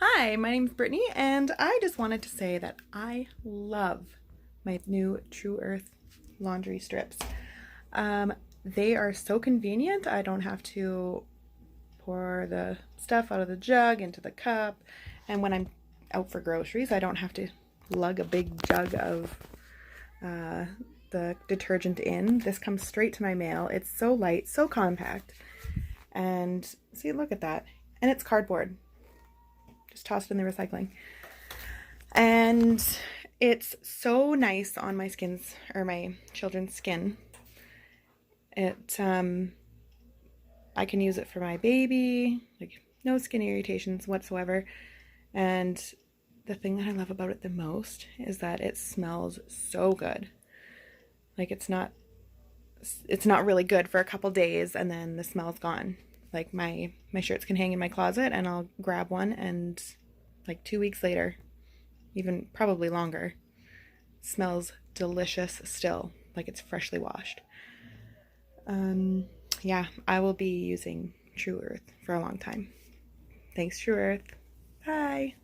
Hi, my name's Brittany, and I just wanted to say that I love my new Tru Earth laundry strips. Um, they are so convenient. I don't have to pour the stuff out of the jug into the cup, and when I'm out for groceries, I don't have to lug a big jug of uh, the detergent in. This comes straight to my mail. It's so light, so compact, and see, look at that. And it's cardboard. Just tossed in the recycling. And it's so nice on my skin's or my children's skin. I can use it for my baby, like no skin irritations whatsoever. And the thing that I love about it the most is that it smells so good. Like it's not really good for a couple days and then the smell's gone. Like my shirts can hang in my closet and I'll grab one and like 2 weeks later, even probably longer, smells delicious still, like it's freshly washed. Yeah, I will be using Tru Earth for a long time. Thanks, Tru Earth. Bye.